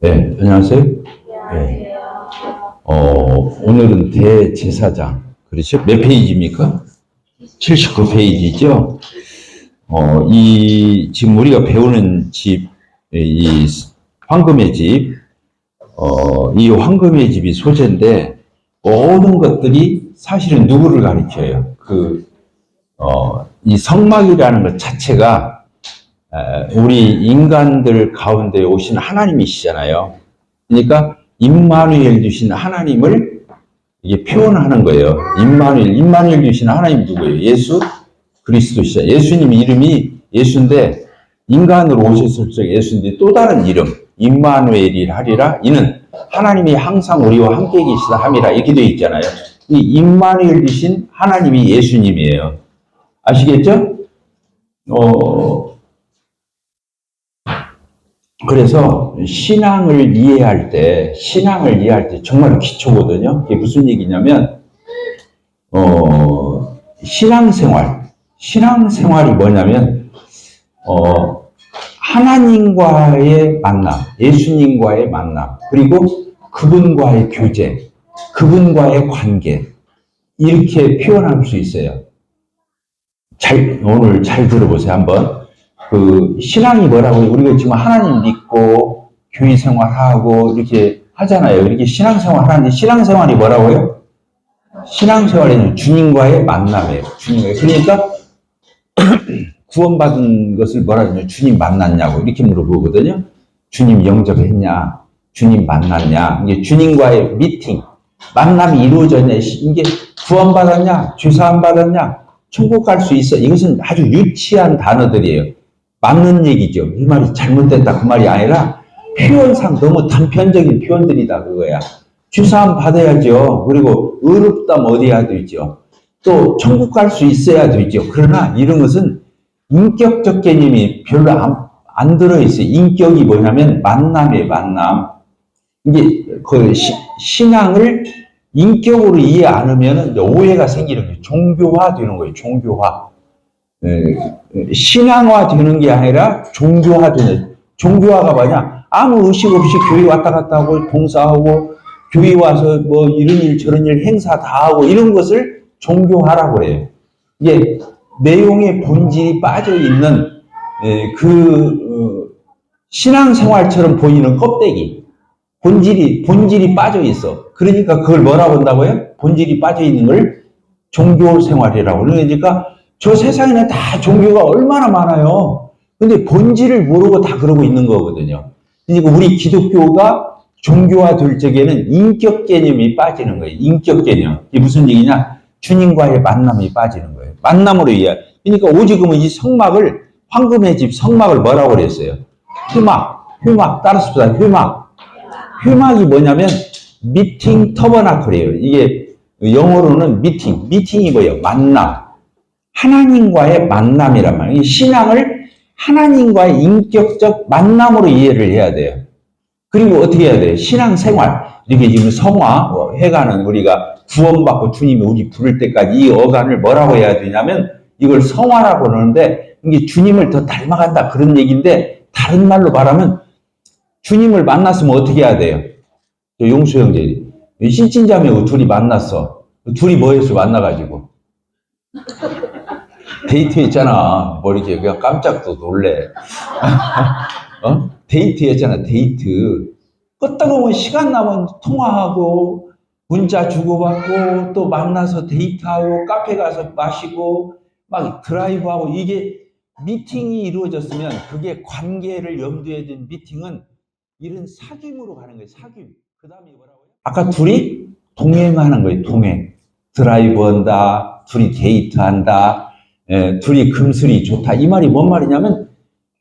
네, 안녕하세요. 네. 오늘은 대제사장. 그렇죠? 몇 페이지입니까? 79페이지죠? 지금 우리가 배우는 집, 이 황금의 집, 이 황금의 집이 소재인데, 모든 것들이 사실은 누구를 가리켜요? 이 성막이라는 것 자체가 우리 인간들 가운데 오신 하나님이시잖아요. 그러니까 임마누엘 주신 하나님을 이게 표현하는 거예요. 임마누엘 주신 하나님 누구예요? 예수 그리스도시죠. 예수님 이름이 예수인데 인간으로 오셨을 적 예수인데 또 다른 이름 임마누엘이라 하리라. 이는 하나님이 항상 우리와 함께 계시다 함이라 이렇게 되어 있잖아요. 이 임마누엘 주신 하나님이 예수님이에요. 아시겠죠? 그래서 신앙을 이해할 때 정말 기초거든요. 이게 무슨 얘기냐면, 신앙생활이 뭐냐면, 하나님과의 만남, 예수님과의 만남, 그리고 그분과의 교제, 그분과의 관계, 이렇게 표현할 수 있어요. 오늘 잘 들어보세요, 한번. 신앙이 뭐라고요? 우리가 지금 하나님 믿고, 교회 생활하고, 이렇게 하잖아요. 이렇게 신앙생활 하는데, 신앙생활이 뭐라고요? 신앙생활에는 주님과의 만남이에요. 그러니까, 구원받은 것을 뭐라 그러냐? 주님 만났냐고, 이렇게 물어보거든요. 주님 영접했냐? 주님 만났냐? 이게 주님과의 미팅, 만남이 이루어졌냐? 이게 구원받았냐? 죄사함 받았냐? 천국 갈 수 있어? 이것은 아주 유치한 단어들이에요. 맞는 얘기죠. 이 말이 잘못됐다 그 말이 아니라 표현상 너무 단편적인 표현들이다 그거야. 주사함 받아야죠. 그리고 의롭다면 어디야 되죠. 또 천국 갈 수 있어야 되죠. 그러나 이런 것은 인격적 개념이 별로 안 들어있어요. 인격이 뭐냐면 만남이에요. 만남. 이게 신앙을 인격으로 이해 안 하면 오해가 생기는 거예요. 종교화 되는 거예요. 종교화. 신앙화 되는 게 아니라 종교화 되는. 종교화가 뭐냐? 아무 의식 없이 교회 왔다 갔다 하고 봉사하고 교회 와서 뭐 이런 일 저런 일 행사 다 하고 이런 것을 종교화라고 그래요. 이게 내용의 본질이 빠져 있는 신앙생활처럼 보이는 껍데기. 본질이 빠져 있어. 그러니까 그걸 뭐라고 한다고요? 본질이 빠져 있는 걸 종교생활이라고. 그러니까 저 세상에는 다 종교가 얼마나 많아요. 근데 본질을 모르고 다 그러고 있는 거거든요. 그러니까 우리 기독교가 종교화 될 적에는 인격 개념이 빠지는 거예요. 인격 개념. 이게 무슨 얘기냐? 주님과의 만남이 빠지는 거예요. 만남으로 이해. 그러니까 오직은 이 성막을, 황금의 집 성막을 뭐라고 그랬어요? 휴막. 따라서 휴막이 뭐냐면 미팅 터버나클이에요. 이게 영어로는 미팅이 뭐예요? 만남. 하나님과의 만남이란 말이에요. 신앙을 하나님과의 인격적 만남으로 이해를 해야 돼요. 그리고 어떻게 해야 돼요? 신앙생활. 이렇게 지금 성화, 해가는 우리가 구원받고 주님이 우리 부를 때까지 이 어간을 뭐라고 해야 되냐면 이걸 성화라고 그러는데 이게 주님을 더 닮아간다 그런 얘기인데 다른 말로 말하면 주님을 만났으면 어떻게 해야 돼요? 용수 형제, 신친자매하고 둘이 만났어. 둘이 뭐 했어? 만나가지고. 데이트 했잖아. 뭐 이렇게 그냥 깜짝도 놀래. 데이트 했잖아, 데이트. 끄떡하면 시간 나면 통화하고, 문자 주고받고, 또 만나서 데이트하고, 카페 가서 마시고, 막 드라이브하고, 이게 미팅이 이루어졌으면 그게 관계를 염두에 둔 미팅은 이런 사귐으로 가는 거예요, 사귐. 그 다음에 뭐라고요? 아까 둘이 동행하는 거예요, 동행. 드라이브 한다, 둘이 데이트한다, 둘이 금슬이 좋다. 이 말이 뭔 말이냐면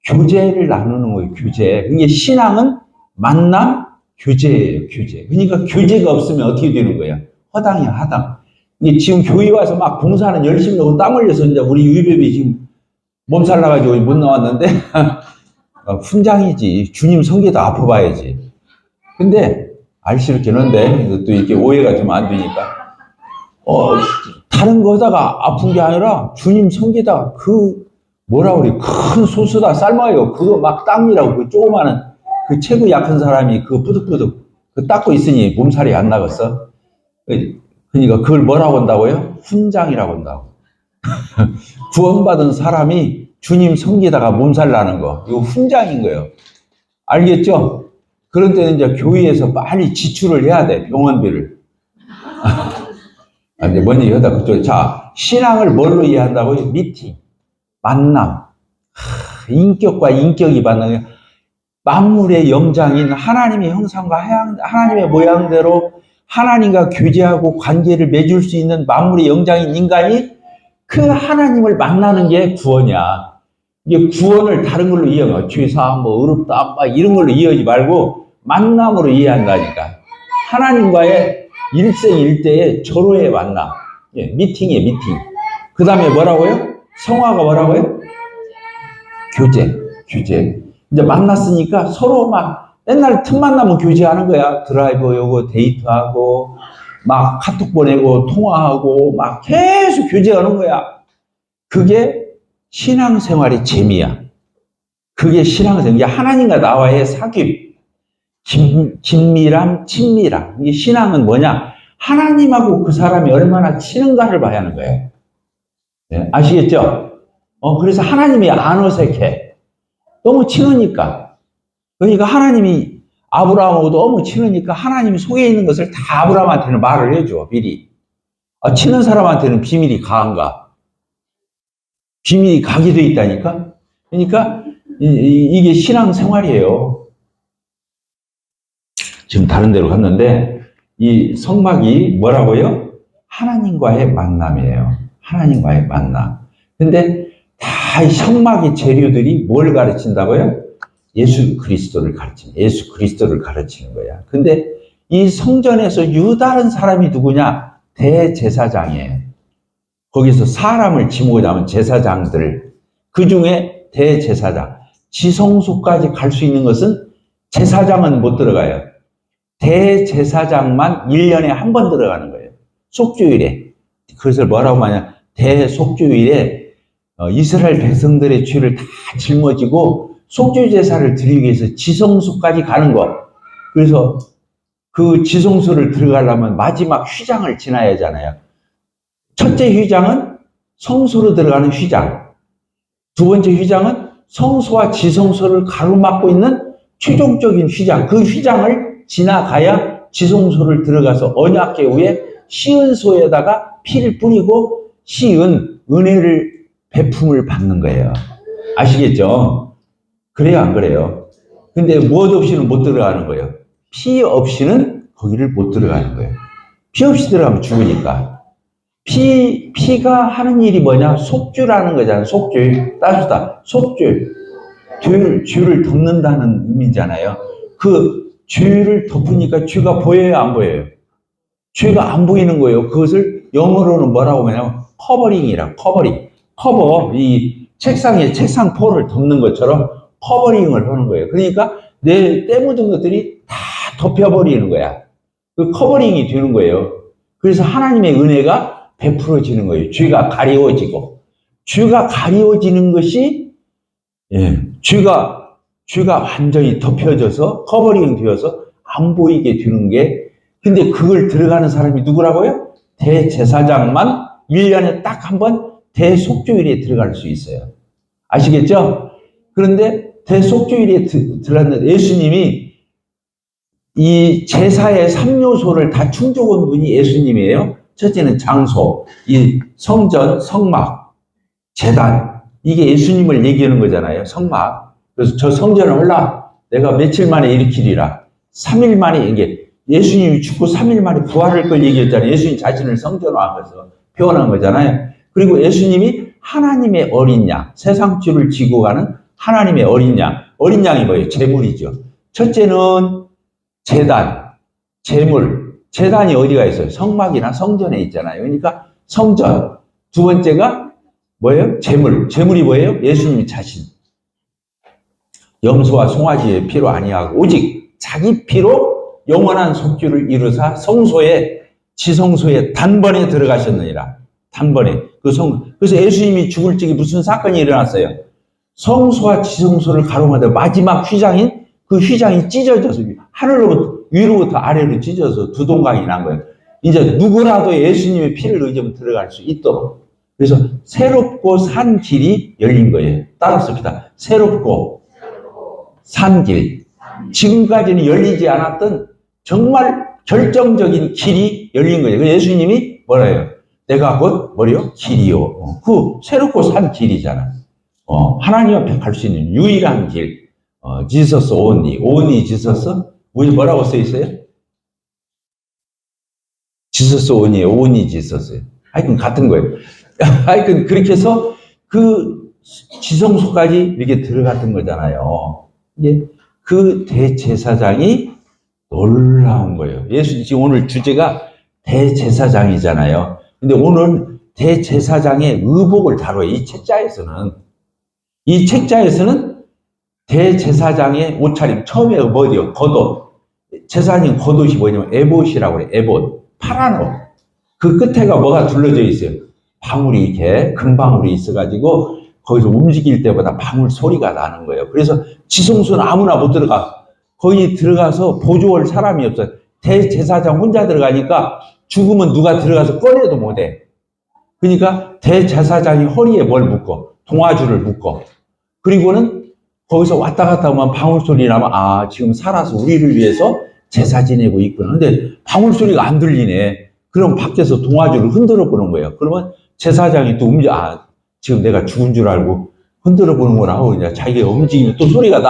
교제를 나누는 거예요, 교제. 이게 신앙은 만남, 교제예요, 교제. 그러니까 교제가 없으면 어떻게 되는 거야? 허당이야, 하당. 이게 지금 교회 와서 막 봉사는 열심히 하고 땀 흘려서 이제 우리 유배비 지금 몸살 나가지고 못 나왔는데, 훈장이지. 주님 성계도 아파봐야지. 근데, 알씨롭게는데, 또 이렇게 오해가 좀 안 되니까, 다른 거다가 아픈 게 아니라 주님 성계다. 뭐라 그래? 큰 소스다 삶아요. 그거 막 닦느라고 그 조그마한 그 체구 약한 사람이 그 뿌득뿌득 그 닦고 있으니 몸살이 안 나겠어? 그러니까 그걸 뭐라고 한다고요? 훈장이라고 한다고. 구원받은 사람이 주님 섬기다가 몸살 나는 거. 이거 훈장인 거예요. 알겠죠? 그런 때는 이제 교회에서 빨리 지출을 해야 돼. 병원비를. 근데 뭔 얘기 하다 그쪽. 자, 신앙을 뭘로 이해한다고요? 미팅, 만남, 인격과 인격이 만나는 만물의 영장인 하나님의 형상과 하나님의 모양대로 하나님과 교제하고 관계를 맺을 수 있는 만물의 영장인 인간이 그 하나님을 만나는 게 구원이야. 이게 구원을 다른 걸로 이해하면 죄사, 뭐 어렵다, 막 이런 걸로 이해하지 말고 만남으로 이해한다니까. 하나님과의 일생일대의 절호의 만남. 예, 미팅이에요, 미팅. 그 다음에 뭐라고요? 성화가 뭐라고요? 교제. 이제 만났으니까 서로 막 옛날 틈만 나면 교제하는 거야. 드라이브 요거 데이트하고 막 카톡 보내고 통화하고 막 계속 교제하는 거야. 그게 신앙생활의 재미야. 그게 신앙생활. 이게 하나님과 나와의 사귐. 긴밀함, 친밀함. 이게 신앙은 뭐냐? 하나님하고 그 사람이 얼마나 친한가를 봐야 하는 거예요. 네, 아시겠죠? 그래서 하나님이 안 어색해. 너무 친하니까. 그러니까 하나님이 아브라함하고 너무 친하니까 하나님이 속에 있는 것을 다 아브라함한테는 말을 해줘, 미리. 친한 사람한테는 비밀이 가한가? 비밀이 가게 돼 있다니까? 그러니까 이게 신앙생활이에요. 지금 다른 데로 갔는데 이 성막이 뭐라고요? 하나님과의 만남이에요. 하나님과의 만남. 근데 다 이 성막의 재료들이 뭘 가르친다고요? 예수 그리스도를 가르치는 거야. 근데 이 성전에서 유다른 사람이 누구냐? 대제사장이에요. 거기서 사람을 지목하자면 제사장들. 그 중에 대제사장. 지성소까지 갈 수 있는 것은 제사장은 못 들어가요. 대제사장만 1년에 한 번 들어가는 거예요. 속죄일에. 그것을 뭐라고 하냐? 대속죄일에 이스라엘 백성들의 죄를 다 짊어지고 속죄 제사를 드리기 위해서 지성소까지 가는 거. 그래서 그 지성소를 들어가려면 마지막 휘장을 지나야 하잖아요. 첫째 휘장은 성소로 들어가는 휘장. 두 번째 휘장은 성소와 지성소를 가로막고 있는 최종적인 휘장. 그 휘장을 지나가야 지성소를 들어가서 언약궤 위에 시은소에다가 피를 뿌리고 시은 은혜를 배품을 받는 거예요. 아시겠죠? 그래요, 안 그래요? 근데 무엇 없이는 못 들어가는 거예요. 피 없이는 거기를 못 들어가는 거예요. 피 없이 들어가면 죽으니까. 피가 하는 일이 뭐냐? 속죄라는 거잖아요. 속죄. 따주다. 속죄. 죄를 덮는다는 의미잖아요. 그 죄를 덮으니까 죄가 보여요, 안 보여요? 죄가 안 보이는 거예요. 그것을 영어로는 뭐라고 하냐면 커버링이라. 커버. 이 책상에 책상포를 덮는 것처럼 커버링을 하는 거예요. 그러니까 내 때 묻은 것들이 다 덮여버리는 거야. 그 커버링이 되는 거예요. 그래서 하나님의 은혜가 베풀어지는 거예요. 죄가 가리워지고. 죄가 가리워지는 것이, 죄가 완전히 덮여져서 커버링 되어서 안 보이게 되는 게, 근데 그걸 들어가는 사람이 누구라고요? 대제사장만 1년에 딱 한 번 대속죄일에 들어갈 수 있어요. 아시겠죠? 그런데 대속죄일에 들어갔는데 예수님이 이 제사의 3요소를 다 충족한 분이 예수님이에요. 첫째는 장소, 이 성전, 성막, 제단. 이게 예수님을 얘기하는 거잖아요. 성막. 그래서 저 성전을 올라 내가 며칠 만에 일으키리라. 3일 만에 이게 예수님이 죽고 3일 만에 부활할 걸 얘기했잖아요. 예수님 자신을 성전화해서 표현한 거잖아요. 그리고 예수님이 하나님의 어린 양, 세상 죄를 지고 가는 하나님의 어린 양. 어린 양이 뭐예요? 제물이죠. 첫째는 제단, 제물. 제단이 어디가 있어요? 성막이나 성전에 있잖아요. 그러니까 성전. 두 번째가 뭐예요? 제물. 제물이 뭐예요? 예수님 자신. 염소와 송아지의 피로 아니하고 오직 자기 피로 영원한 속죄를 이루사 성소에 지성소에 단번에 들어가셨느니라. 단번에. 그래서 예수님이 죽을 적에 무슨 사건이 일어났어요? 성소와 지성소를 가로막는 마지막 휘장인 그 휘장이 찢어져서 하늘로부터 위로부터 아래로 찢어서 두 동강이 난 거예요. 이제 누구라도 예수님의 피를 의지하면 들어갈 수 있도록. 그래서 새롭고 산 길이 열린 거예요. 따라습니다. 새롭고 산 길. 지금까지는 열리지 않았던 정말 결정적인 길이 열린 거예요. 그래서 예수님이 뭐라 해요? 내가 곧 뭐래요? 길이요. 그 새롭고 산 길이잖아. 하나님 앞에 갈 수 있는 유일한 길. 지서스 온리 지서스? 뭐라고 써 있어요? 지서스 온리 지서스. 하여튼 같은 거예요. 하여튼 그렇게 해서 그 지성소까지 이렇게 들어갔던 거잖아요. 이게 그 대제사장이 놀라운 거예요. 예수 지금 오늘 주제가 대제사장이잖아요. 근데 오늘 대제사장의 의복을 다뤄요. 이 책자에서는 대제사장의 옷차림 처음에 뭐예요? 겉옷. 제사장님 겉옷이 뭐냐면 에봇이라고 그래요. 에봇. 파란 옷. 그 끝에가 뭐가 둘러져 있어요? 방울이 이렇게 금방울이 있어가지고 거기서 움직일 때마다 방울 소리가 나는 거예요. 그래서 지성소는 아무나 못 들어가. 거기 들어가서 보조할 사람이 없어요. 대제사장 혼자 들어가니까 죽으면 누가 들어가서 꺼내도 못해. 그러니까 대제사장이 허리에 뭘 묶어? 동아줄을 묶어. 그리고는 거기서 왔다 갔다 하면 방울 소리 나면 지금 살아서 우리를 위해서 제사 지내고 있구나. 근데 방울 소리가 안 들리네. 그럼 밖에서 동아줄을 흔들어 보는 거예요. 그러면 제사장이 또 지금 내가 죽은 줄 알고 흔들어 보는구나 하고 이제 자기가 움직이면 또 소리가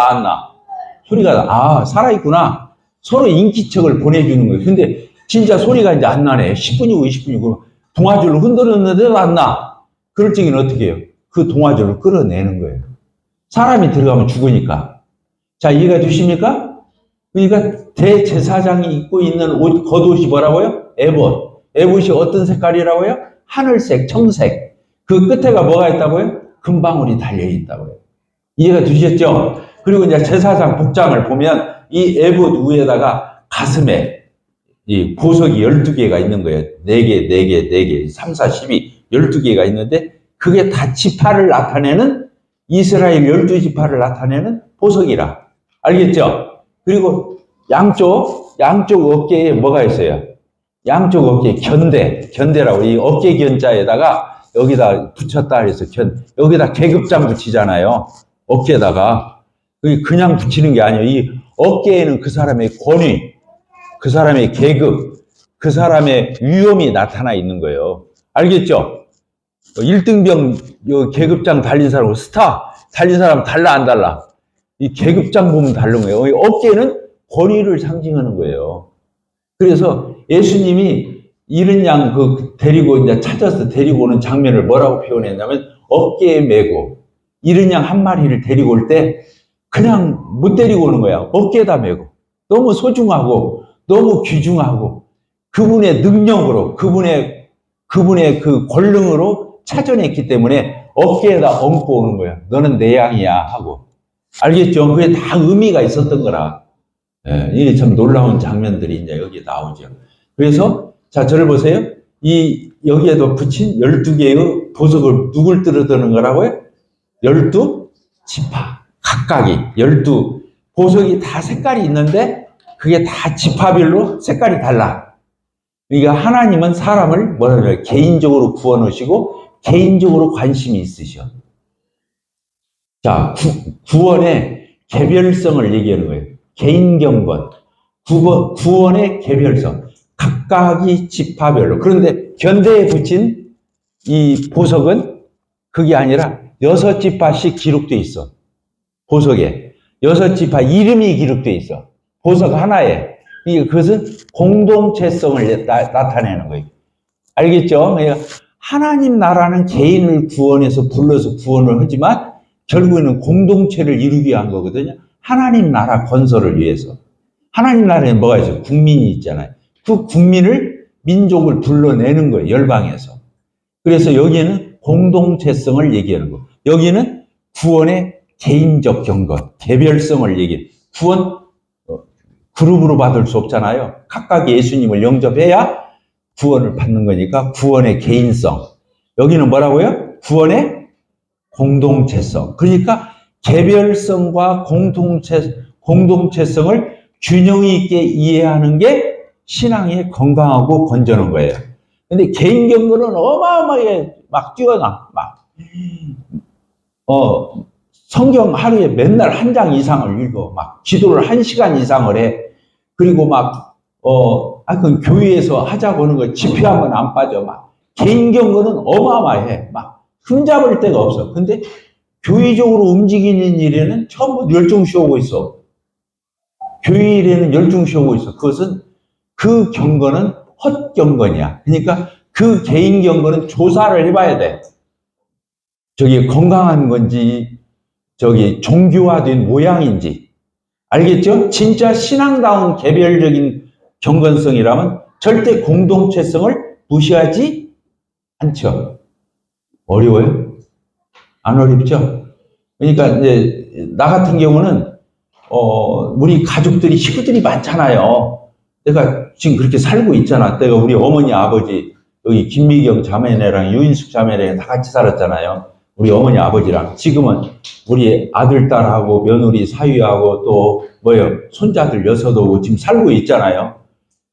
살아있구나. 서로 인기척을 보내주는 거예요. 근데 진짜 소리가 이제 안 나네. 10분이고 20분이고 동아줄을 흔들었는데도 안 나. 그럴 적에는 어떻게 해요? 그 동아줄을 끌어내는 거예요. 사람이 들어가면 죽으니까. 자, 이해가 되십니까? 그러니까 대제사장이 입고 있는 겉옷이 뭐라고요? 에봇. 에봇이 어떤 색깔이라고요? 하늘색, 청색. 그 끝에가 뭐가 있다고요? 금방울이 달려있다고요. 이해가 되셨죠? 그리고 이제 제사장 복장을 보면 이 에봇 위에다가 가슴에 이 보석이 12개가 있는 거예요. 4개, 3, 4, 12, 12개가 있는데 그게 다 지파를 나타내는 이스라엘 12지파를 나타내는 보석이라. 알겠죠? 그리고 양쪽 어깨에 뭐가 있어요? 양쪽 어깨에 견대라고 이 어깨 견자에다가 여기다 붙였다 해서 여기다 계급장 붙이잖아요. 어깨에다가. 그냥 붙이는 게 아니에요. 이 어깨에는 그 사람의 권위, 그 사람의 계급, 그 사람의 위엄이 나타나 있는 거예요. 알겠죠? 1등병 계급장 달린 사람하고 스타 달린 사람 달라 안 달라? 이 계급장 보면 다른 거예요. 이 어깨는 권위를 상징하는 거예요. 그래서 예수님이 이른 양 데리고 이제 찾아서 데리고 오는 장면을 뭐라고 표현했냐면 어깨에 메고 이른 양 한 마리를 데리고 올 때 그냥 못 데리고 오는 거야. 어깨에다 메고 너무 소중하고 너무 귀중하고 그분의 능력으로 그분의 그 권능으로 찾아냈기 때문에 어깨에다 얹고 오는 거야. 너는 내 양이야 하고. 알겠죠? 그게 다 의미가 있었던 거라. 이게 참 놀라운 장면들이 이제 여기에 나오죠. 그래서 자, 저를 보세요. 여기에도 붙인 12개의 보석을 누굴 들어드는 거라고요? 12지파. 각각이 12 보석이 다 색깔이 있는데 그게 다 지파별로 색깔이 달라. 그러니까 하나님은 사람을 개인적으로 구원하시고 개인적으로 관심이 있으셔. 자, 구원의 개별성을 얘기하는 거예요. 개인경건. 구원의 개별성. 각각이 지파별로. 그런데 견대에 붙인 이 보석은 그게 아니라 6지파씩 기록되어 있어. 보석에. 6지파 이름이 기록되어 있어. 보석 하나에. 그것은 공동체성을 나타내는 거예요. 알겠죠? 그러니까 하나님 나라는 개인을 구원해서 불러서 구원을 하지만 결국에는 공동체를 이루기 위한 거거든요. 하나님 나라 건설을 위해서. 하나님 나라에 뭐가 있어요? 국민이 있잖아요. 그 국민을, 민족을 불러내는 거예요. 열방에서. 그래서 여기에는 공동체성을 얘기하는 거. 여기는 구원의 개인적 경건, 개별성을 얘기해요. 구원, 그룹으로 받을 수 없잖아요. 각각 예수님을 영접해야 구원을 받는 거니까 구원의 개인성. 여기는 뭐라고요? 구원의 공동체성. 그러니까 개별성과 공동체성을 균형 있게 이해하는 게 신앙의 건강하고 건전한 거예요. 근데 개인 경건은 어마어마하게 막 뛰어나. 성경 하루에 맨날 한 장 이상을 읽어. 막 기도를 1시간 이상을 해. 그리고 그건 교회에서 하자고 하는 거 집회하면 안 빠져. 개인 경건은 어마어마해. 흠잡을 데가 없어. 근데 교회적으로 움직이는 일에는 전부 열중시 오고 있어. 교회 일에는 열중시 오고 있어. 그것은 그 경건은 헛경건이야. 그러니까 그 개인 경건은 조사를 해봐야 돼. 저게 건강한 건지, 저기 종교화된 모양인지. 알겠죠? 진짜 신앙다운 개별적인 경건성이라면 절대 공동체성을 무시하지 않죠. 어려워요? 안 어렵죠? 그러니까 이제 나 같은 경우는 우리 가족들이 식구들이 많잖아요. 내가 지금 그렇게 살고 있잖아. 내가 우리 어머니 아버지 여기 김미경 자매네랑 유인숙 지자매랑 다 같이 살았잖아요. 우리 어머니 아버지랑. 지금은 우리 아들 딸하고 며느리 사위하고 또 손자들 6하고 지금 살고 있잖아요.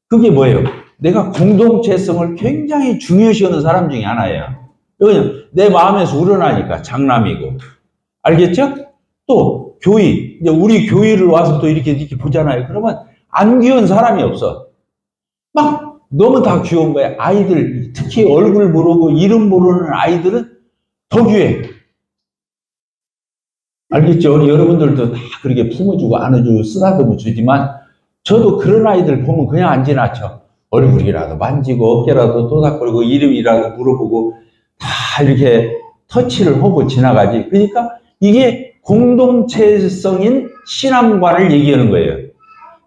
그게 뭐예요? 내가 공동체성을 굉장히 중요시하는 사람 중에 하나예요. 그냥 내 마음에서 우러나니까 장남이고. 알겠죠? 또 교회, 이제 우리 교회를 와서 또 이렇게 보잖아요. 그러면 안 귀여운 사람이 없어. 너무 다 귀여운 거야. 아이들, 특히 얼굴 모르고 이름 모르는 아이들은 더 귀해. 알겠죠? 여러분들도 다 그렇게 품어주고 안아주고 쓰다듬어 주지만 저도 그런 아이들 보면 그냥 안 지나쳐. 얼굴이라도 만지고 어깨라도 토닥거리고 이름이라도 물어보고 다 이렇게 터치를 하고 지나가지. 그러니까 이게 공동체성인 신앙관을 얘기하는 거예요.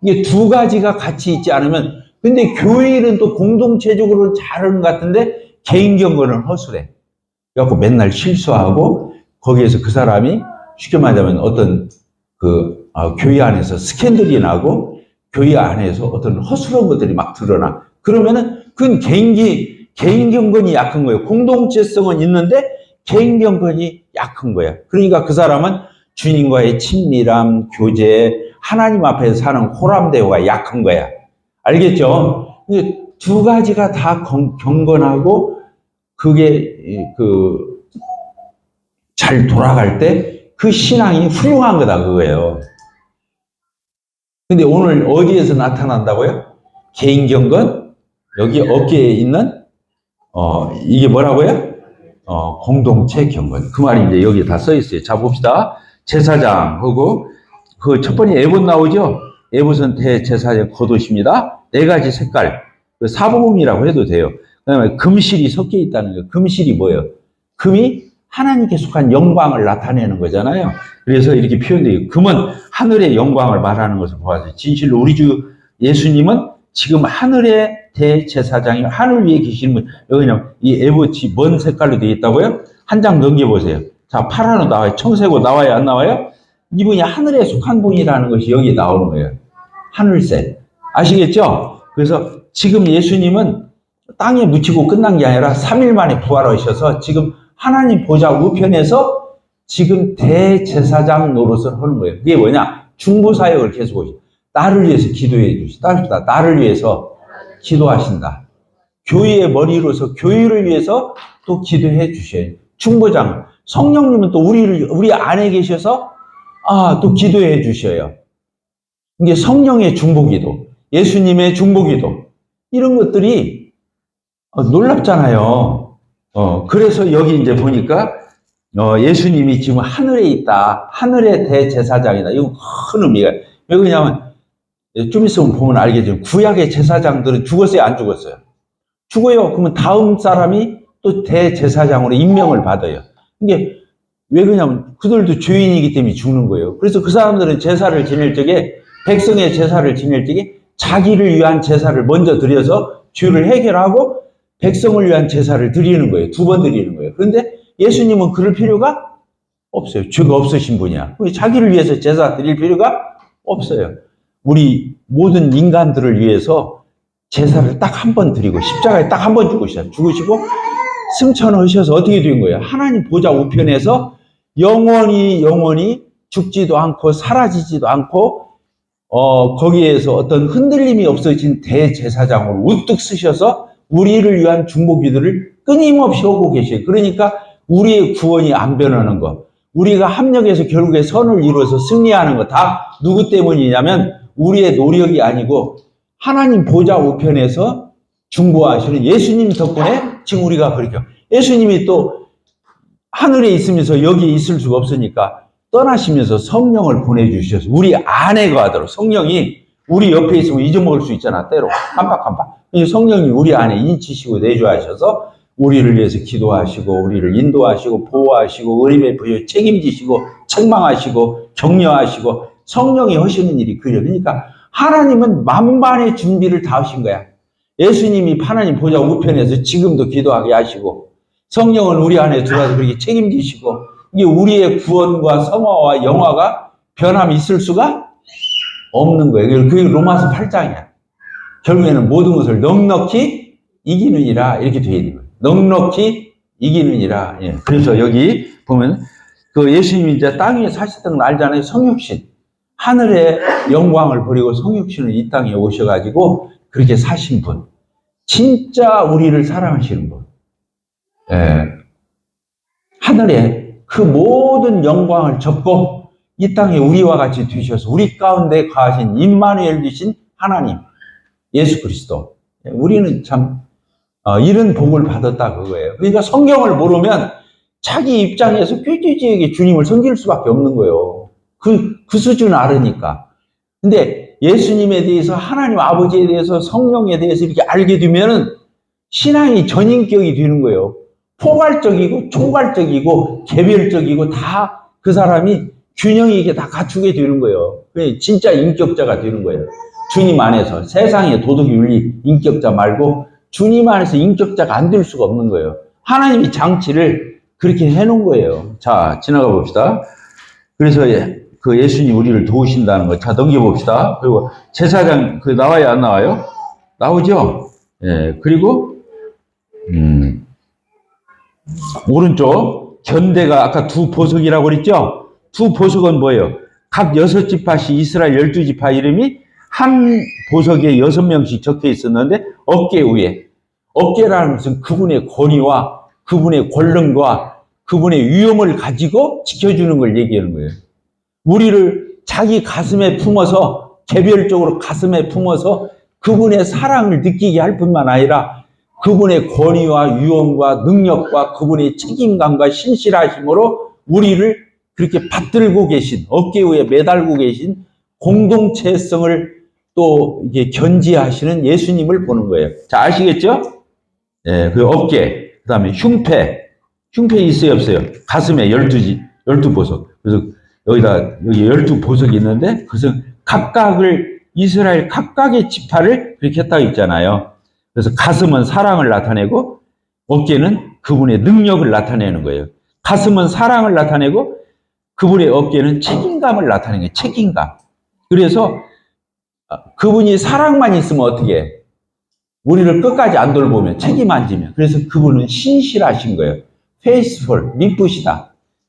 이게 두 가지가 같이 있지 않으면, 근데 교회 일은 또 공동체적으로 잘하는 것 같은데 개인 경건은 허술해. 그래갖고 맨날 실수하고 거기에서 그 사람이 쉽게 말하면 어떤 교회 안에서 스캔들이 나고 교회 안에서 어떤 허술한 것들이 막 드러나. 그러면은 그건 개인 경건이 약한 거예요. 공동체성은 있는데 개인 경건이 약한 거야. 그러니까 그 사람은 주님과의 친밀함, 교제, 하나님 앞에서 사는 호람대오가 약한 거야. 알겠죠? 두 가지가 다 경건하고 그게 잘 돌아갈 때 그 신앙이 훌륭한 거다 그거예요. 근데 오늘 어디에서 나타난다고요? 개인 경건, 여기 어깨에 있는 이게 뭐라고요? 공동체 경건. 그 말이 이제 여기 다 써 있어요. 자 봅시다. 제사장하고 그 첫 번째 에봇 나오죠? 에봇은 대제사장 겉옷입니다. 4가지 색깔. 사복음이라고 해도 돼요. 그다음에 금실이 섞여 있다는 거예요. 금실이 뭐예요? 금이 하나님께 속한 영광을 나타내는 거잖아요. 그래서 이렇게 표현돼요. 금은 하늘의 영광을 말하는 것을 보아서 진실로 우리 주 예수님은 지금 하늘의 대제사장이 하늘 위에 계시는 분. 여기는 이 에봇이 뭔 색깔로 되어 있다고요? 한 장 넘겨보세요. 자, 파란으로 나와요. 청색으로 나와요? 안 나와요? 이분이 하늘에 속한 분이라는 것이 여기 나오는 거예요. 하늘색. 아시겠죠? 그래서 지금 예수님은 땅에 묻히고 끝난 게 아니라 3일 만에 부활하셔서 지금 하나님 보좌 우편에서 지금 대제사장 노릇을 하는 거예요. 그게 뭐냐? 중보사역을 계속 하시죠. 나를 위해서 기도해 주시다. 나를 위해서 기도하신다. 교회의 머리로서 교회를 위해서 또 기도해 주셔요. 중보장. 성령님은 또 우리 안에 계셔서 또 기도해 주셔요. 이게 성령의 중보기도, 예수님의 중보기도, 이런 것들이 놀랍잖아요. 그래서 여기 이제 보니까 예수님이 지금 하늘에 있다. 하늘의 대제사장이다. 이거 큰 의미가. 왜 그러냐면 좀 있으면 보면 알겠지만 구약의 제사장들은 죽었어요? 안 죽었어요? 죽어요. 그러면 다음 사람이 또 대제사장으로 임명을 받아요. 이게 왜 그러냐면 그들도 죄인이기 때문에 죽는 거예요. 그래서 그 사람들은 제사를 지낼 적에, 백성의 제사를 지낼 적에 자기를 위한 제사를 먼저 드려서 죄를 해결하고 백성을 위한 제사를 드리는 거예요. 2번 드리는 거예요. 그런데 예수님은 그럴 필요가 없어요. 죄가 없으신 분이야. 자기를 위해서 제사 드릴 필요가 없어요. 우리 모든 인간들을 위해서 제사를 딱 한 번 드리고 십자가에 딱 한 번 죽으시고 승천하셔서 어떻게 된 거예요? 하나님 보좌 우편에서 영원히 죽지도 않고 사라지지도 않고 거기에서 어떤 흔들림이 없어진 대제사장으로 우뚝 쓰셔서 우리를 위한 중보 기도를 끊임없이 하고 계셔요. 그러니까 우리의 구원이 안 변하는 거, 우리가 합력해서 결국에 선을 이루어서 승리하는 거 다 누구 때문이냐면 우리의 노력이 아니고 하나님 보좌 우편에서 중보하시는 예수님 덕분에 지금 우리가 그렇게, 예수님이 또 하늘에 있으면서 여기 있을 수가 없으니까 떠나시면서 성령을 보내주셔서 우리 안에 거하도록, 성령이 우리 옆에 있으면 잊어먹을 수 있잖아, 때로 깜빡깜빡. 성령이 우리 안에 인치시고 내주하셔서 우리를 위해서 기도하시고 우리를 인도하시고 보호하시고 의리 베푸시고 책임지시고 책망하시고 격려하시고 성령이 하시는 일이 그래요. 그러니까 하나님은 만반의 준비를 다 하신 거야. 예수님이 하나님 보좌 우편에서 지금도 기도하게 하시고 성령은 우리 안에 들어와서 그렇게 책임지시고, 이게 우리의 구원과 성화와 영화가 변함이 있을 수가 없는 거예요. 그게 로마서 8장이야. 결국에는 모든 것을 넉넉히 이기느니라 이렇게 되어 있는 거예요. 넉넉히 이기느니라. 예. 그래서 여기 보면 그 예수님이 이제 땅 위에 사셨던 걸 알잖아요. 성육신. 하늘의 영광을 버리고 성육신을 이 땅에 오셔가지고 그렇게 사신 분. 진짜 우리를 사랑하시는 분. 예. 하늘에 그 모든 영광을 접고 이 땅에 우리와 같이 되셔서 우리 가운데 거하신 임마누엘 되신 하나님, 예수 그리스도. 우리는 참 이런 복을 받았다 그거예요. 그러니까 성경을 모르면 자기 입장에서 꾀죄죄하게 주님을 섬길 수밖에 없는 거예요. 그 수준을 알으니까. 근데 예수님에 대해서, 하나님 아버지에 대해서, 성령에 대해서 이렇게 알게 되면은 신앙이 전인격이 되는 거예요. 포괄적이고 총괄적이고 개별적이고 다 그 사람이 균형 있게 다 갖추게 되는 거예요. 진짜 인격자가 되는 거예요. 주님 안에서. 세상의 도덕 윤리 인격자 말고 주님 안에서 인격자가 안 될 수가 없는 거예요. 하나님이 장치를 그렇게 해놓은 거예요. 자, 지나가 봅시다. 그래서 그 예수님 우리를 도우신다는 거. 자, 넘겨봅시다. 그리고 제사장 그 나와요, 안 나와요? 나오죠? 예. 그리고 오른쪽 견대가 아까 두 보석이라고 그랬죠? 두 보석은 뭐예요? 각 6지파씩 이스라엘 12지파 이름이 한 보석에 6명씩 적혀 있었는데 어깨 위에, 어깨라는 것은 그분의 권위와 그분의 권능과 그분의 위엄을 가지고 지켜주는 걸 얘기하는 거예요. 우리를 자기 가슴에 품어서, 개별적으로 가슴에 품어서 그분의 사랑을 느끼게 할 뿐만 아니라 그분의 권위와 위엄과 능력과 그분의 책임감과 신실하심으로 우리를 그렇게 받들고 계신, 어깨 위에 매달고 계신 공동체성을 또 이게 견지하시는 예수님을 보는 거예요. 자, 아시겠죠? 예, 그 어깨, 그 다음에 흉패 있어요, 없어요? 가슴에 12보석. 그래서 여기 12보석이 있는데, 그것은 각각을, 이스라엘 각각의 지파를 그렇게 했다고 있잖아요. 그래서 가슴은 사랑을 나타내고, 어깨는 그분의 능력을 나타내는 거예요. 가슴은 사랑을 나타내고, 그분의 어깨는 책임감을 나타내는 거예요. 책임감. 그래서 그분이 사랑만 있으면 어떻게 해? 우리를 끝까지 안 돌보면, 책임 안 지면. 그래서 그분은 신실하신 거예요. faithful,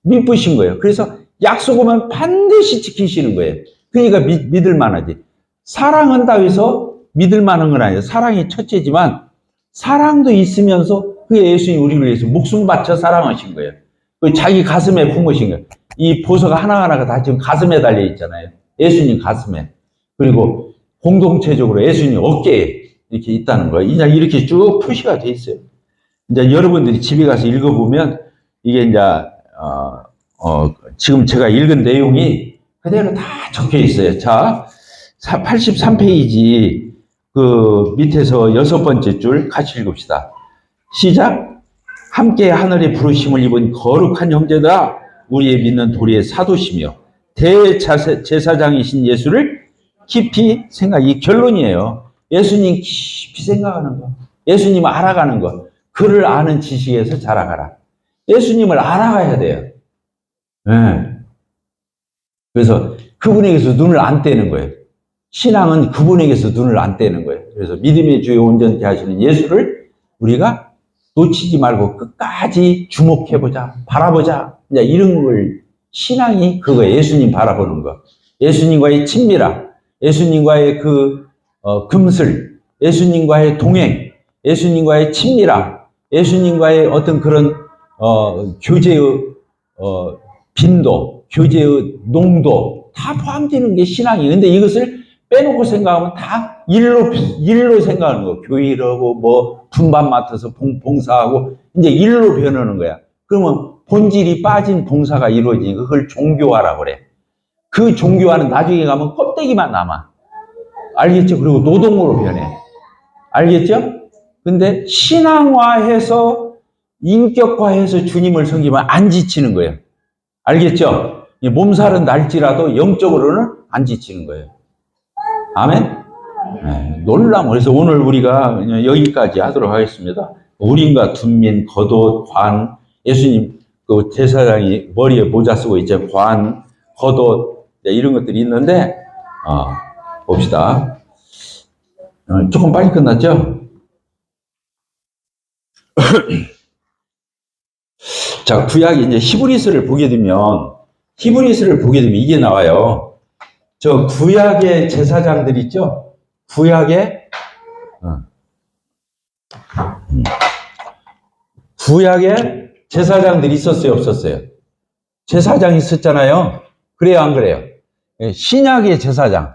믿으신 거예요. 그래서 약속하면 반드시 지키시는 거예요. 그러니까 믿을 만하지. 사랑한다고 해서 믿을 만한 건 아니에요. 사랑이 첫째지만 사랑도 있으면서 그 예수님이 우리를 위해서 목숨 바쳐 사랑하신 거예요. 자기 가슴에 품으신 거예요. 이 보석 하나하나가 다 지금 가슴에 달려 있잖아요. 예수님 가슴에. 그리고 공동체적으로 예수님 어깨에 이렇게 있다는 거예요. 이제 이렇게 쭉 표시가 돼 있어요. 이제 여러분들이 집에 가서 읽어보면 이게 이제 지금 제가 읽은 내용이 그대로 다 적혀 있어요. 자, 83페이지 그 밑에서 6번째 줄 같이 읽읍시다. 시작. 함께 하늘의 부르심을 입은 거룩한 형제들아, 우리의 믿는 도리의 사도시며 대제사장이신 예수를 깊이 이 결론이에요. 예수님 깊이 생각하는 거, 예수님 알아가는 거, 그를 아는 지식에서 자라가라. 예수님을 알아가야 돼요. 네. 그래서 그분에게서 눈을 안 떼는 거예요. 신앙은 그분에게서 눈을 안 떼는 거예요. 그래서 믿음의 주에 온전케 하시는 예수를 우리가 놓치지 말고 끝까지 주목해보자, 바라보자. 이제 이런 걸, 신앙이 그거예요. 예수님 바라보는 거. 예수님과의 친밀함, 예수님과의 금슬, 예수님과의 동행, 예수님과의 친밀함, 예수님과의 어떤 그런, 교제의, 빈도, 교제의 농도, 다 포함되는 게 신앙이에요. 근데 이것을 빼놓고 생각하면 다 일로 생각하는 거. 교회라고 뭐 분반 맡아서 봉사하고 이제 일로 변하는 거야. 그러면 본질이 빠진 봉사가 이루어지니까 그걸 종교화라고 그래. 그 종교화는 나중에 가면 껍데기만 남아. 알겠죠? 그리고 노동으로 변해. 알겠죠? 근데 신앙화해서 인격화해서 주님을 섬기면 안 지치는 거예요. 알겠죠? 몸살은 날지라도 영적으로는 안 지치는 거예요. 아멘? 네, 놀라워. 그래서 오늘 우리가 여기까지 하도록 하겠습니다. 우린과 둔민, 겉옷, 관, 예수님 그 제사장이 머리에 모자 쓰고 있죠. 관, 겉옷, 이런 것들이 있는데, 봅시다. 조금 빨리 끝났죠? 자, 구약이 이제 히브리서를 보게 되면 이게 나와요. 저 구약의 제사장들 있죠? 구약의 제사장들이 있었어요, 없었어요? 제사장이 있었잖아요. 그래요, 안 그래요? 신약의 제사장.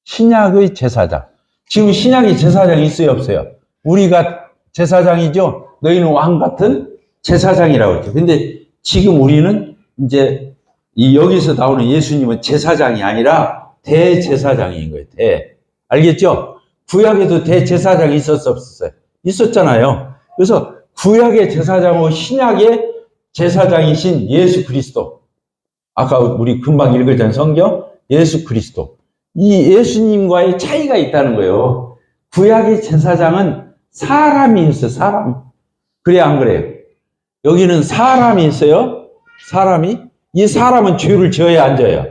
지금 신약의 제사장이 있어요, 없어요? 우리가 제사장이죠? 너희는 왕 같은 제사장이라고 했죠. 근데 지금 우리는 이제 여기서 나오는 예수님은 제사장이 아니라 대제사장인 거예요. 알겠죠? 구약에도 대제사장이 있었어, 없었어요? 있었잖아요. 그래서 구약의 제사장과 신약의 제사장이신 예수 그리스도. 아까 우리 금방 읽었잖아요. 성경. 예수 그리스도. 이 예수님과의 차이가 있다는 거예요. 구약의 제사장은 사람이 있어요. 사람. 그래, 안 그래요? 여기는 사람이 있어요. 이 사람은 죄를 지어야 안 져요.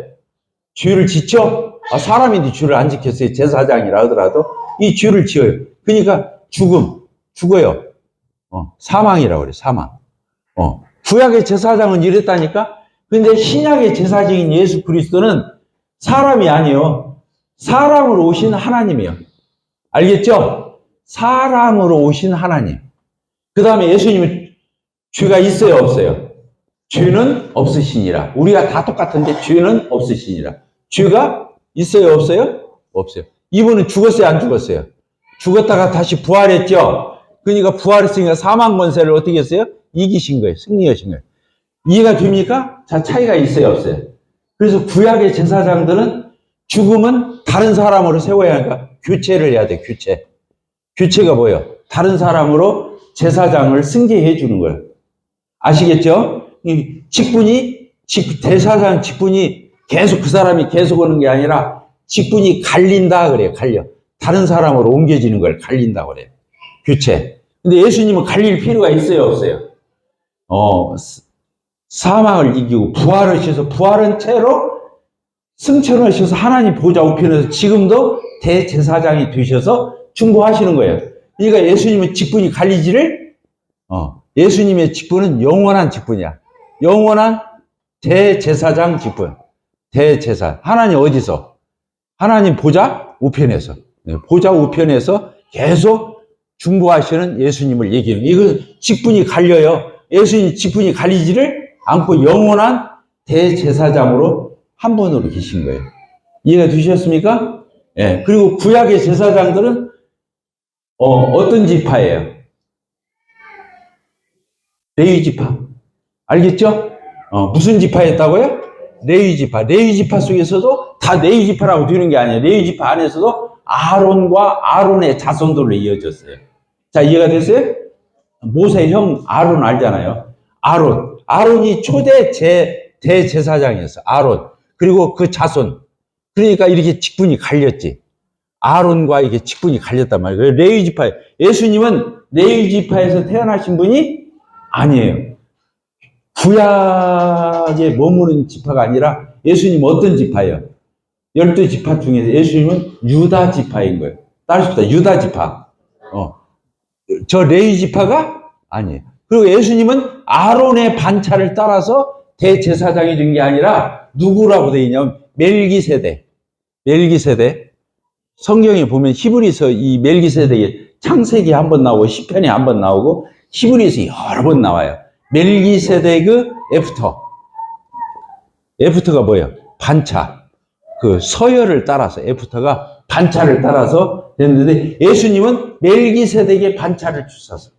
죄를 짓죠? 사람인데 죄를 안 지켰어요. 제사장이라 하더라도 이 죄를 지어요. 그러니까 죽어요. 사망이라고 그래요. 사망. 구약의 제사장은 이랬다니까? 근데 신약의 제사장인 예수 그리스도는 사람이 아니에요. 사람으로 오신 하나님이에요. 알겠죠? 사람으로 오신 하나님. 그 다음에 예수님은 죄가 있어요, 없어요? 죄는 없으시니라. 우리가 다 똑같은데 죄는 없으시니라. 죄가 있어요, 없어요? 없어요. 이분은 죽었어요, 안 죽었어요? 죽었다가 다시 부활했죠? 그러니까 부활했으니까 사망 권세를 어떻게 했어요? 이기신 거예요. 승리하신 거예요. 이해가 됩니까? 자, 차이가 있어요, 없어요? 그래서 구약의 제사장들은 죽으면 다른 사람으로 세워야 하니까 교체를 해야 돼, 교체. 교체가 뭐예요? 다른 사람으로 제사장을 승계해 주는 거예요. 아시겠죠? 이 대사장 직분이 계속 그 사람이 계속 오는 게 아니라 직분이 갈린다 그래요. 갈려. 다른 사람으로 옮겨지는 걸 갈린다 그래요. 교체. 근데 예수님은 갈릴 필요가 있어요, 없어요? 사망을 이기고 부활하셔서 부활한 채로 승천하셔서 하나님 보좌 우편에서 지금도 대제사장이 되셔서 중보하시는 거예요. 그러니까 예수님의 직분이 갈리지를 예수님의 직분은 영원한 직분이야. 영원한 대제사장 직분. 대제사. 하나님 어디서? 하나님 보좌 우편에서. 보좌 우편에서 계속 중보하시는 예수님을 얘기해요. 이거 직분이 갈려요. 예수님 직분이 갈리지를 않고 영원한 대제사장으로 한 분으로 계신 거예요. 이해가 되셨습니까? 예. 그리고 구약의 제사장들은 어떤 지파예요? 레위 지파. 알겠죠? 무슨 지파였다고요? 레위 지파. 레위 지파 속에서도 다 레위 지파라고 되는 게 아니에요. 레위 지파 안에서도 아론과 아론의 자손들로 이어졌어요. 자, 이해가 됐어요? 모세 형 아론 알잖아요. 아론이 초대 대제사장이었어. 아론. 그리고 그 자손. 그러니까 이렇게 직분이 갈렸지. 아론과 이게 직분이 갈렸단 말이에요. 레위 지파. 예수님은 레위 지파에서 태어나신 분이 아니에요. 구약에 머무는 지파가 아니라 예수님 어떤 지파예요? 12지파 중에서 예수님은 유다 지파인 거예요. 따르십시다. 유다 지파. 저 레위 지파가 아니에요. 그리고 예수님은 아론의 반차를 따라서 대제사장이 된 게 아니라 누구라고 되어 있냐면 멜기세덱. 멜기세덱. 성경에 보면 히브리서 이 멜기세덱이 창세기 한 번 나오고 시편에 한 번 나오고 히브리서 여러 번 나와요. 멜기세덱의 애프터. 애프터가 뭐예요? 반차. 그 서열을 따라서 애프터가 반차를 따라서 됐는데 예수님은 멜기세덱의 반차를 주셔서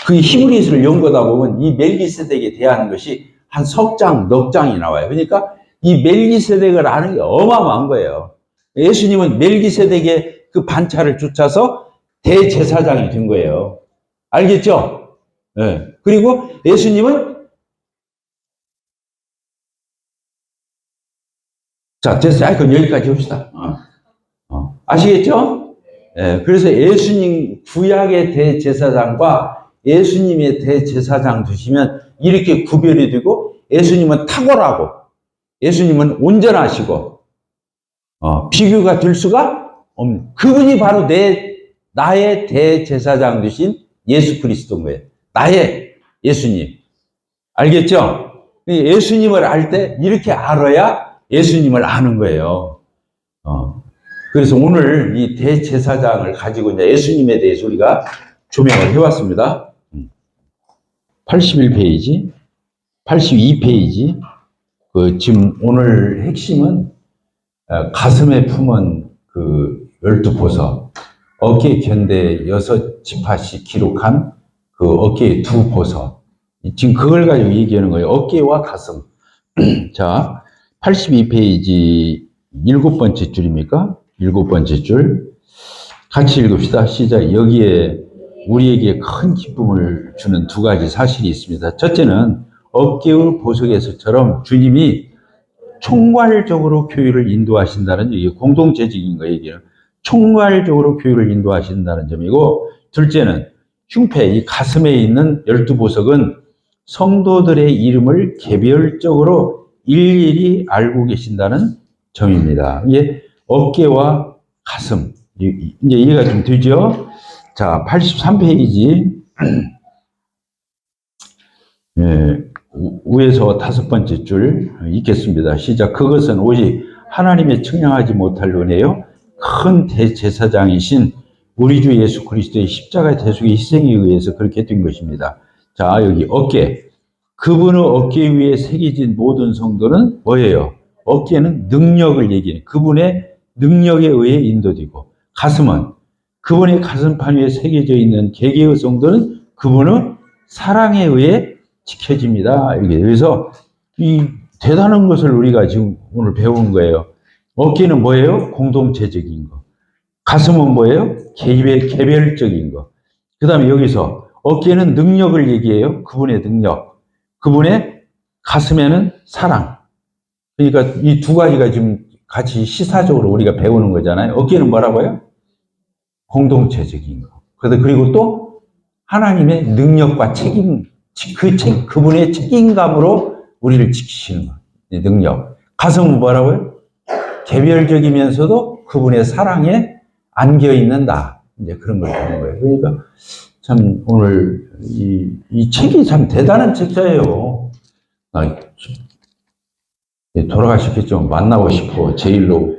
그 히브리서를 연구하다 보면 이 멜기세덱에 대한 것이 한 석 장, 넉 장이 나와요. 그러니까 이 멜기세덱을 아는 게 어마어마한 거예요. 예수님은 멜기세덱의 그 반차를 쫓아서 대제사장이 된 거예요. 알겠죠? 네. 그리고 예수님은 자, 됐어요. 그럼 여기까지 합시다. 아시겠죠? 네. 그래서 예수님 구약의 대제사장과 예수님의 대제사장 두시면 이렇게 구별이 되고 예수님은 탁월하고 예수님은 온전하시고 비교가 될 수가 없는 그분이 바로 나의 대제사장 되신 예수 그리스도인 거예요. 나의 예수님. 알겠죠? 예수님을 알 때 이렇게 알아야 예수님을 아는 거예요. 그래서 오늘 이 대제사장을 가지고 이제 예수님에 대해서 우리가 조명을 해왔습니다. 81페이지, 82페이지. 지금 오늘 핵심은 가슴에 품은 그 12보석, 어깨 견대 6지파씩 기록한 그 어깨의 2보석. 지금 그걸 가지고 얘기하는 거예요. 어깨와 가슴. 자, 82페이지 7번째 줄입니까? 7번째 줄. 같이 읽읍시다. 시작. 여기에 우리에게 큰 기쁨을 주는 두 가지 사실이 있습니다. 첫째는 어깨의 보석에서처럼 주님이 총괄적으로 교회를 인도하신다는 이게 공동체적인 거예요. 총괄적으로 교회를 인도하신다는 점이고, 둘째는 흉패, 이 가슴에 있는 12보석은 성도들의 이름을 개별적으로 일일이 알고 계신다는 점입니다. 이게 어깨와 가슴, 이제 이해가 좀 되죠? 자, 83페이지. 예, 위에서 5번째 줄 읽겠습니다. 시작. 그것은 오직 하나님의 측량하지 못할 은혜요 큰 대제사장이신 우리 주 예수 그리스도의 십자가 대속의 희생에 의해서 그렇게 된 것입니다. 자, 여기 어깨. 그분의 어깨 위에 새겨진 모든 성도는 뭐예요? 어깨는 능력을 얘기해요. 그분의 능력에 의해 인도되고, 가슴은 그분의 가슴판 위에 새겨져 있는 개개의 성도는 그분의 사랑에 의해 지켜집니다. 그래서 이 대단한 것을 우리가 지금 오늘 배운 거예요. 어깨는 뭐예요? 공동체적인 거. 가슴은 뭐예요? 개별적인 거. 그 다음에 여기서 어깨는 능력을 얘기해요. 그분의 능력. 그분의 가슴에는 사랑. 그러니까 이 두 가지가 지금 같이 시사적으로 우리가 배우는 거잖아요. 어깨는 뭐라고요? 공동체적인 거. 그리고 또 하나님의 능력과 책임, 그분의 책임감으로 우리를 지키시는 거. 능력. 가슴은 뭐라고요? 개별적이면서도 그분의 사랑에 안겨 있는 나. 이제 그런 걸 보는 거예요. 그러니까 참 오늘 이 책이 참 대단한 책자예요. 돌아가셨겠죠. 만나고 싶어. 제일로.